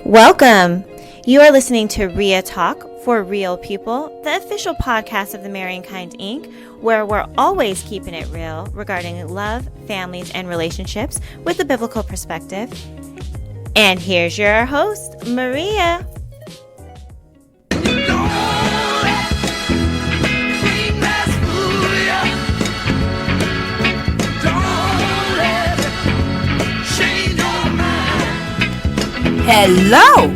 Welcome. You are listening to RiaTalk for Real People, the official podcast of the Marrying Kind Inc., where we're always keeping it real regarding love, families, and relationships with a biblical perspective. And here's your host, Maria. Hello.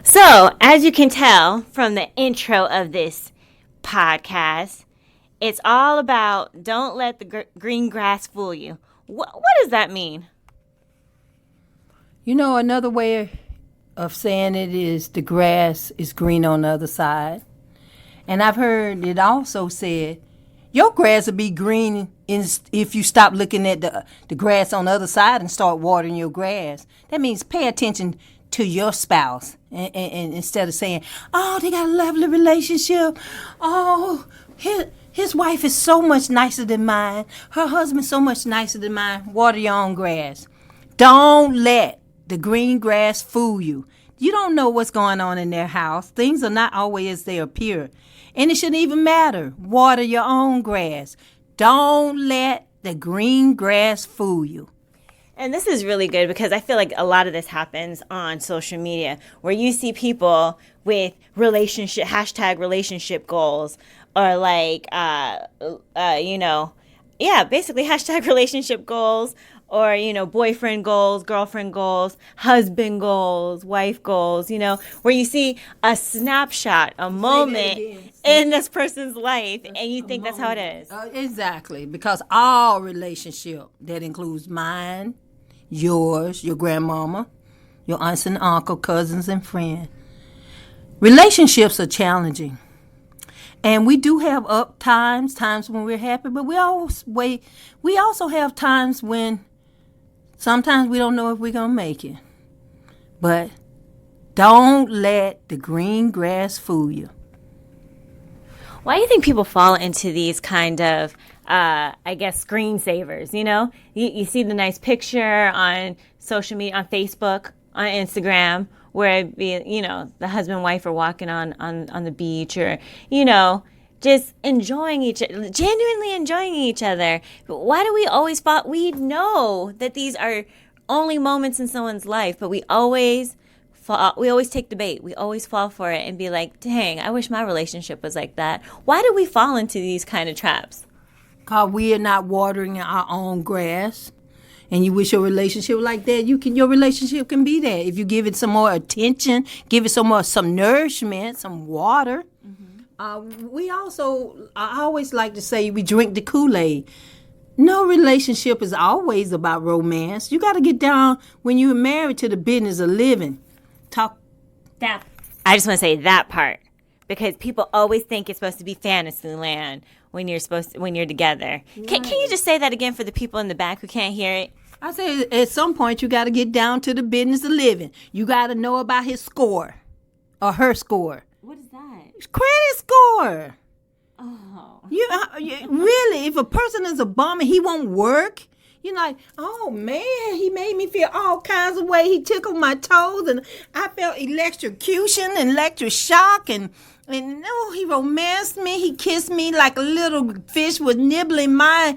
So, as you can tell from the intro of this podcast, it's all about don't let the green grass fool you. What does that mean? You know, another way of saying it is the grass is green on the other side. And I've heard it also said, your grass will be green if you stop looking at the grass on the other side and start watering your grass. That means pay attention to your spouse. And instead of saying, oh, they got a lovely relationship. Oh, his wife is so much nicer than mine. Her husband's so much nicer than mine. Water your own grass. Don't let the green grass fool you. You don't know what's going on in their house. Things are not always as they appear. And it shouldn't even matter. Water your own grass. Don't let the green grass fool you. And this is really good because I feel like a lot of this happens on social media where you see people with hashtag relationship goals or basically hashtag relationship goals or, boyfriend goals, girlfriend goals, husband goals, wife goals, where you see a snapshot, a moment in this person's life and you think that's how it is. Exactly, because our relationship, that includes mine, yours, your grandmama, your aunts and uncle, cousins and friends. Relationships are challenging. And we do have up times when we're happy, but we also have times when sometimes we don't know if we're going to make it. But don't let the green grass fool you. Why do you think people fall into these kind of, screensavers? You see the nice picture on social media, on Facebook, on Instagram, where it'd be, the husband and wife are walking on the beach or, just genuinely enjoying each other. Why do we always fall? We know that these are only moments in someone's life, but we always take the bait. We always fall for it and be like, dang, I wish my relationship was like that. Why do we fall into these kind of traps? Because we are not watering our own grass. And you wish your relationship was like that, your relationship can be that. If you give it some more attention, give it some nourishment, some water. Mm-hmm. I always like to say we drink the Kool-Aid. No relationship is always about romance. You got to get down when you're married to the business of living. I just want to say that part because people always think it's supposed to be fantasy land when you're together. Right. Can you just say that again for the people in the back who can't hear it? I say at some point you got to get down to the business of living. You got to know about his score or her score. What is that? Credit score. Oh. You really, if a person is a bum and he won't work, you're like, oh man, he made me feel all kinds of way. He tickled my toes and I felt electrocution and electric shock and he romanced me. He kissed me like a little fish was nibbling my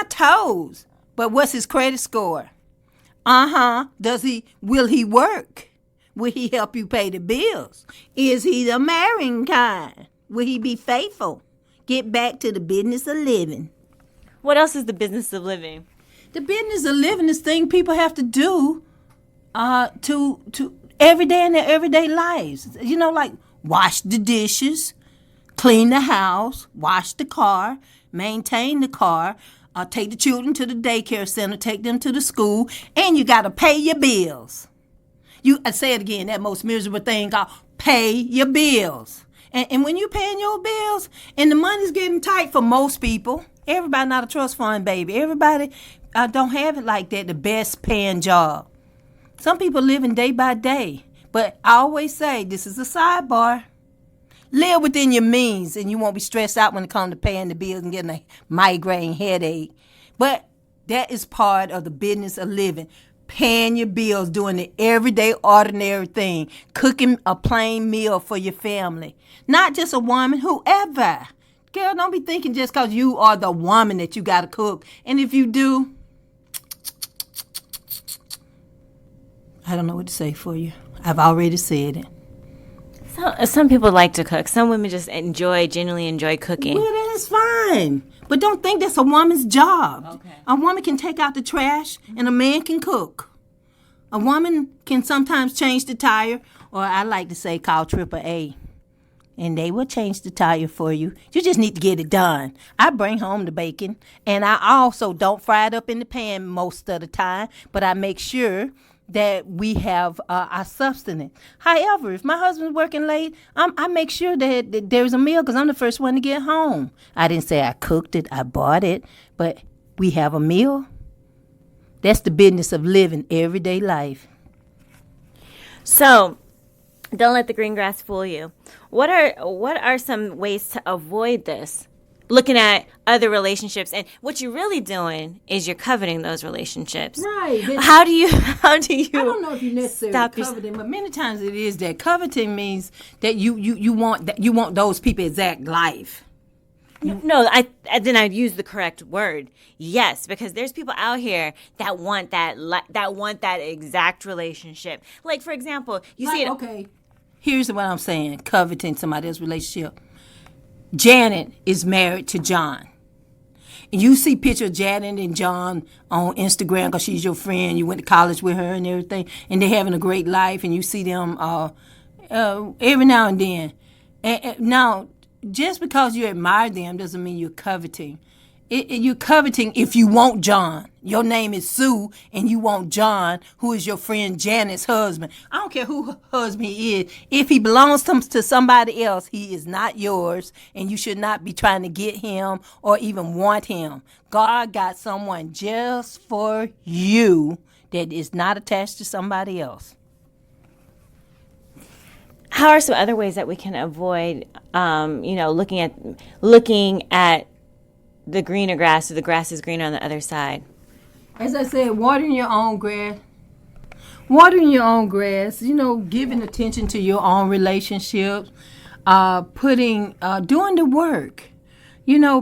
toes. But what's his credit score? Will he work? Will he help you pay the bills? Is he the marrying kind? Will he be faithful? Get back to the business of living. What else is the business of living? The business of living is thing people have to do to every day in their everyday lives. Like wash the dishes, clean the house, wash the car, maintain the car, take the children to the daycare center, take them to the school, and you got to pay your bills. I say it again, that most miserable thing called pay your bills. And when you're paying your bills and the money's getting tight for most people, everybody not a trust fund baby. Everybody don't have it like that, the best paying job. Some people living day by day. But I always say, this is a sidebar. Live within your means and you won't be stressed out when it comes to paying the bills and getting a migraine headache. But That is part of the business of living. Paying your bills, doing the everyday, ordinary thing. Cooking a plain meal for your family. Not just a woman, whoever. Girl, don't be thinking just because you are the woman that you got to cook. And if you do, I don't know what to say for you. I've already said it. So, some people like to cook. Some women just genuinely enjoy cooking. Well, that is fine. But don't think that's a woman's job. Okay. A woman can take out the trash and a man can cook. A woman can sometimes change the tire, or I like to say call AAA. And they will change the tire for you. You just need to get it done. I bring home the bacon, and I also don't fry it up in the pan most of the time, but I make sure that we have our substance. However, if my husband's working late, I make sure that there's a meal because I'm the first one to get home. I didn't say I cooked it, I bought it, but we have a meal. That's the business of living everyday life. So, don't let the green grass fool you. What are some ways to avoid this? Looking at other relationships, and what you're really doing is you're coveting those relationships. Right. How do you? I don't know if you necessarily coveting, but many times it is that coveting means that you want those people exact life. No, then I'd use the correct word. Yes, because there's people out here that want that exact relationship. Like, for example, you see it. Okay, here's what I'm saying: coveting somebody else's relationship. Janet is married to John. And you see pictures of Janet and John on Instagram because she's your friend. You went to college with her and everything. And they're having a great life. And you see them every now and then. And now, just because you admire them doesn't mean you're coveting. You're coveting if you want John. Your name is Sue, and you want John, who is your friend Janet's husband. I don't care who husband he is. If he belongs to somebody else, he is not yours, and you should not be trying to get him or even want him. God got someone just for you that is not attached to somebody else. How are some other ways that we can avoid, looking at the greener grass, or the grass is greener on the other side? As I said, watering your own grass. Watering your own grass, giving attention to your own relationships, doing the work,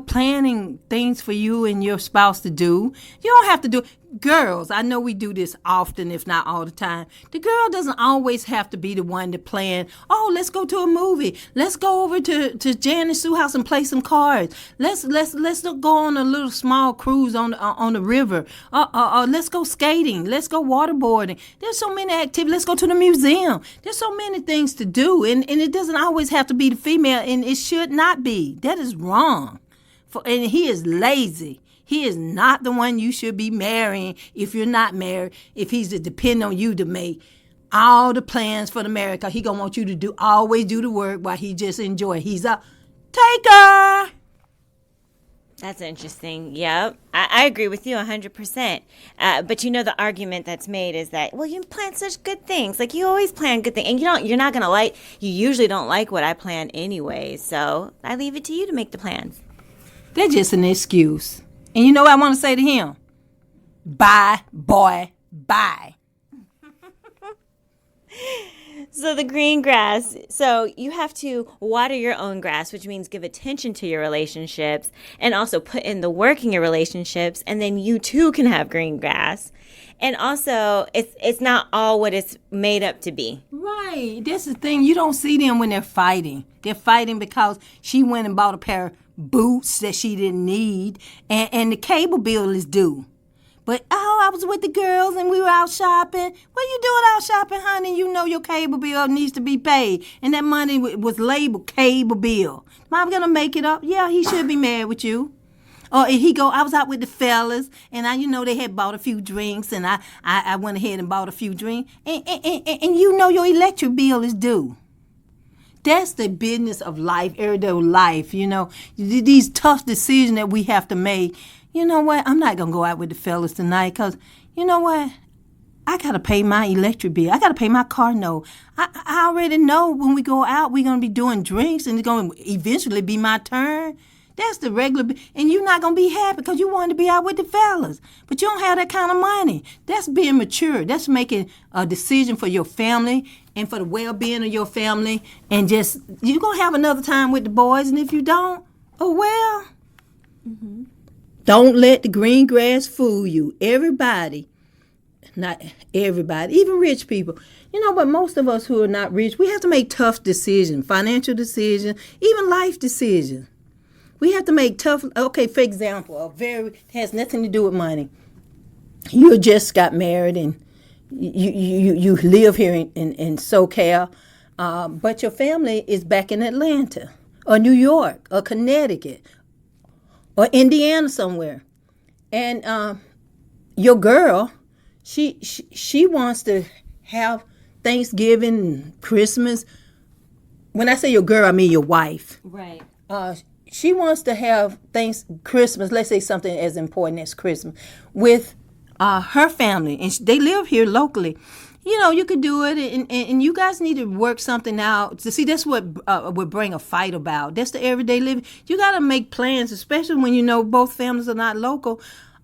planning things for you and your spouse to do. You don't have to do. Girls, I know we do this often, if not all the time. The girl doesn't always have to be the one to plan. Oh, let's go to a movie. Let's go over to Janet's Sue house and play some cards. Let's go on a little small cruise on the river. Let's go skating. Let's go waterboarding. There's so many activities. Let's go to the museum. There's so many things to do, and it doesn't always have to be the female, and it should not be. That is wrong. And he is lazy. He is not the one you should be marrying if you're not married, if he's to depend on you to make all the plans for the marriage. Because he going to want you to always do the work while he just enjoy. He's a taker. That's interesting. Yep. I agree with you 100%. But the argument that's made is that, well, you plan such good things. Like, you always plan good things. And you usually don't like what I plan anyway. So I leave it to you to make the plans. They're just an excuse. And you know what I want to say to him? Bye, boy, bye. So the green grass, so you have to water your own grass, which means give attention to your relationships and also put in the work in your relationships, and then you too can have green grass. And also, it's not all what it's made up to be. Right. That's the thing. You don't see them when they're fighting. They're fighting because she went and bought a pair of boots that she didn't need, and the cable bill is due. But, I was with the girls and we were out shopping. What are you doing out shopping, honey? You know your cable bill needs to be paid. And that money was labeled cable bill. Am I going to make it up? Yeah, he should be mad with you. Or he go, I was out with the fellas, and they had bought a few drinks, and I went ahead and bought a few drinks. And your electric bill is due. That's the business of life, everyday life, These tough decisions that we have to make. You know what? I'm not going to go out with the fellas tonight because, you know what? I got to pay my electric bill. I got to pay my car note. I already know when we go out, we're going to be doing drinks and it's going to eventually be my turn. That's the regular, and you're not going to be happy because you want to be out with the fellas. But you don't have that kind of money. That's being mature. That's making a decision for your family and for the well-being of your family. And just, you're going to have another time with the boys, and if you don't, oh well. Mm-hmm. Don't let the green grass fool you. Everybody, not everybody, even rich people. But most of us who are not rich, we have to make tough decisions, financial decisions, even life decisions. We have to make tough, okay, for example, has nothing to do with money. You just got married and you live here in SoCal, but your family is back in Atlanta or New York or Connecticut or Indiana somewhere. And your girl, she wants to have Thanksgiving, Christmas. When I say your girl, I mean your wife. Right. She wants to have Christmas, let's say something as important as Christmas, with her family. And they live here locally. You could do it, and you guys need to work something out. See, that's what would bring a fight about. That's the everyday living. You got to make plans, especially when both families are not local.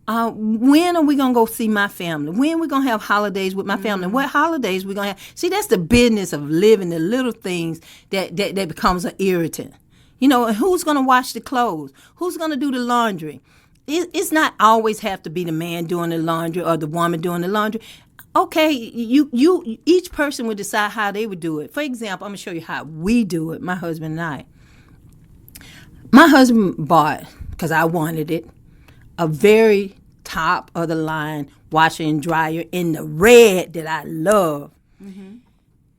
When are we going to go see my family? When are we going to have holidays with my family? What holidays we going to have? See, that's the business of living, the little things that becomes an irritant. Who's going to wash the clothes? Who's going to do the laundry? It's not always have to be the man doing the laundry or the woman doing the laundry. Okay, each person would decide how they would do it. For example, I'm going to show you how we do it, my husband and I. My husband bought, because I wanted it, a very top of the line washer and dryer in the red that I love. Mm-hmm.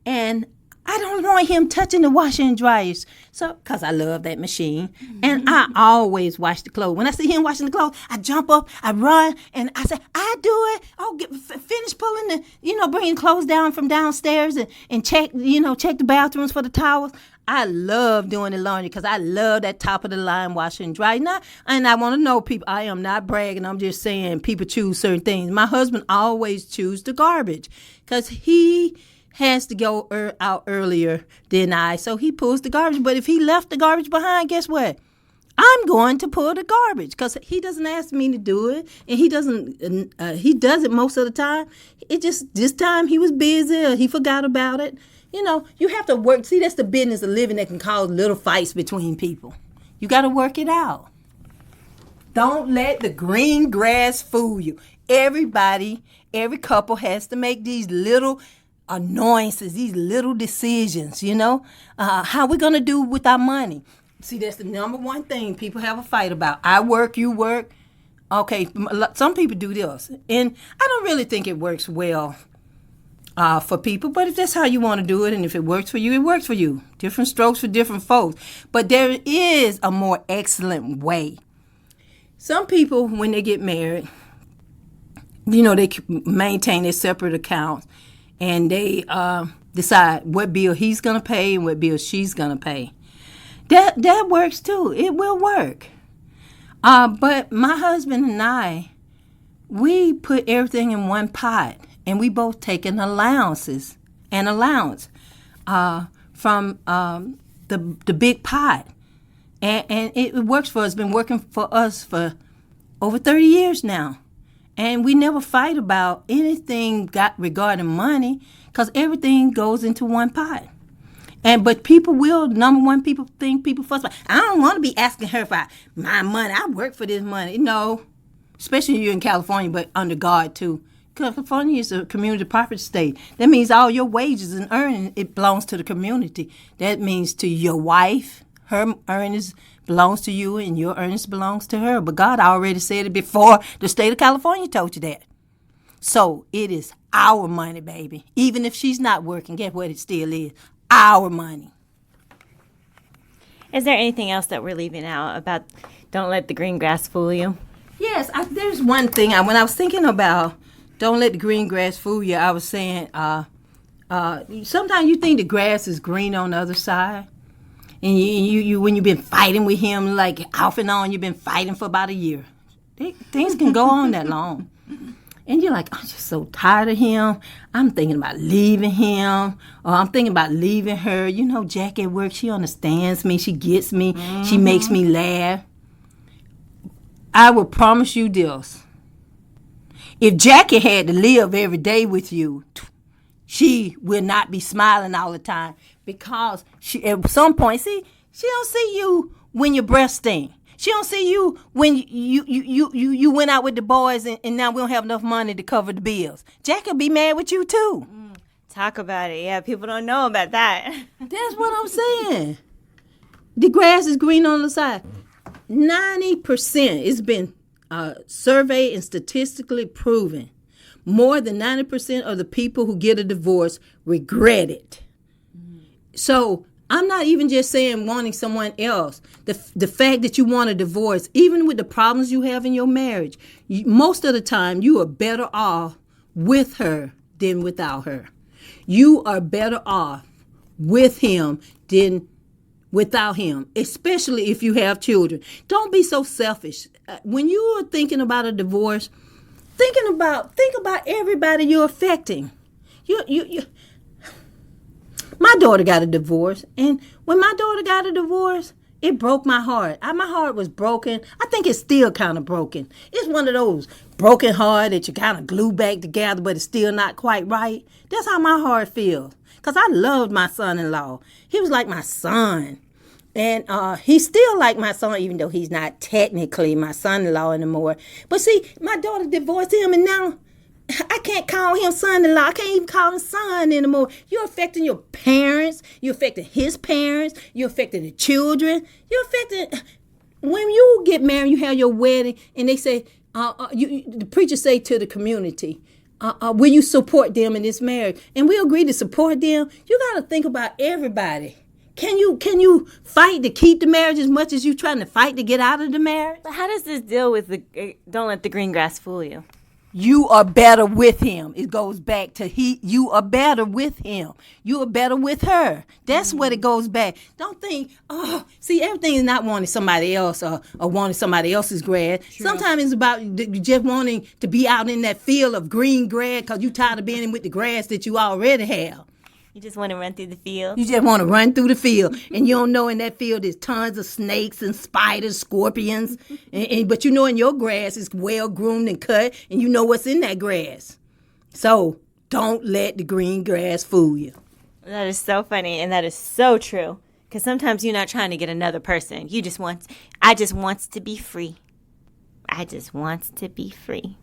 And I don't want him touching the washer and dryers, because I love that machine. Mm-hmm. And I always wash the clothes. When I see him washing the clothes, I jump up, I run, and I say, I do it. I'll finish pulling bringing clothes down from downstairs and check the bathrooms for the towels. I love doing the laundry because I love that top of the line washer and dryer. And I want to know people, I am not bragging. I'm just saying people choose certain things. My husband always chooses the garbage because he has to go out earlier than I, so he pulls the garbage. But if he left the garbage behind, guess what? I'm going to pull the garbage because he doesn't ask me to do it, and he does it most of the time. It just, this time he was busy or he forgot about it. You have to work. See, that's the business of living that can cause little fights between people. You got to work it out. Don't let the green grass fool you. Every couple has to make these little annoyances, these little decisions, how we're going to do with our money. See, that's the number one thing people have a fight about. I work, you work. Okay, some people do this. And I don't really think it works well for people. But if that's how you want to do it, and if it works for you, it works for you. Different strokes for different folks. But there is a more excellent way. Some people, when they get married, they maintain their separate accounts. And they decide what bill he's going to pay and what bill she's going to pay. That works too. It will work. But my husband and I, we put everything in one pot, and we both take an allowance from the big pot. And it works for us. It's been working for us for over 30 years now. And we never fight about anything regarding money because everything goes into one pot. But people people think people fuss about. I don't want to be asking her for my money. I work for this money. No, especially you're in California, but under God too. California is a community property state. That means all your wages and earnings, it belongs to the community. That means to your wife, her earnings belongs to you and your earnings belongs to her. But God already said it before the state of California told you that. So it is our money, baby. Even if she's not working, guess what? It still is our money. Is there anything else that we're leaving out about don't let the green grass fool you? Yes, there's one thing. When I was thinking about don't let the green grass fool you, I was saying sometimes you think the grass is green on the other side. And you when you've been fighting with him, like off and on, you've been fighting for about a year. Things can go on that long. And you're like, I'm just so tired of him. I'm thinking about leaving him. Or I'm thinking about leaving her. Jack at work, she understands me. She gets me. Mm-hmm. She makes me laugh. I will promise you this. If Jackie had to live every day with you, she will not be smiling all the time, because she, at some point, see, she don't see you when your breath stink. She don't see you when you went out with the boys and now we don't have enough money to cover the bills. Jackie will be mad with you too. Talk about it. Yeah, people don't know about that. That's what I'm saying. The grass is green on the side. 90%, it's been surveyed and statistically proven. More than 90% of the people who get a divorce regret it. So I'm not even just saying wanting someone else. The fact that you want a divorce, even with the problems you have in your marriage, most of the time you are better off with her than without her. You are better off with him than without him, especially if you have children. Don't be so selfish. When you are thinking about a divorce, think about everybody you're affecting. My daughter got a divorce, and when my daughter got a divorce, it broke my heart. My heart was broken. I think it's still kind of broken. It's one of those broken heart that you kind of glue back together, but it's still not quite right. That's how my heart feels. Because I loved my son-in-law. He was like my son. And he's still like my son, even though he's not technically my son-in-law anymore. But see, my daughter divorced him, and now I can't call him son-in-law. I can't even call him son anymore. You're affecting your parents. You're affecting his parents. You're affecting the children. You're affecting... When you get married, you have your wedding, and they say, the preacher say to the community, will you support them in this marriage? And we agree to support them. You got to think about everybody. Can you fight to keep the marriage as much as you trying to fight to get out of the marriage? But how does this deal with don't let the green grass fool you? You are better with him. It goes back to you are better with him. You are better with her. That's what it goes back. Don't think, see, everything is not wanting somebody else or wanting somebody else's grass. True. Sometimes it's about just wanting to be out in that field of green grass because you're tired of being in with the grass that you already have. You just want to run through the field? You just want to run through the field. And you don't know in that field there's tons of snakes and spiders, scorpions. But you know in your grass is well groomed and cut. And you know what's in that grass. So don't let the green grass fool you. That is so funny. And that is so true. Because sometimes you're not trying to get another person. I just wants to be free. I just wants to be free.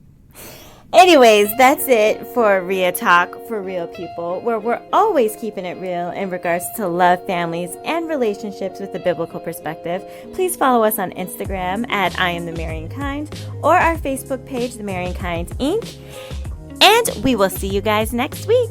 Anyways, that's it for RiaTalk for Real People, where we're always keeping it real in regards to love, families, and relationships with a biblical perspective. Please follow us on Instagram at I Am The Marrying Kind or our Facebook page, The Marrying Kind Inc. And we will see you guys next week.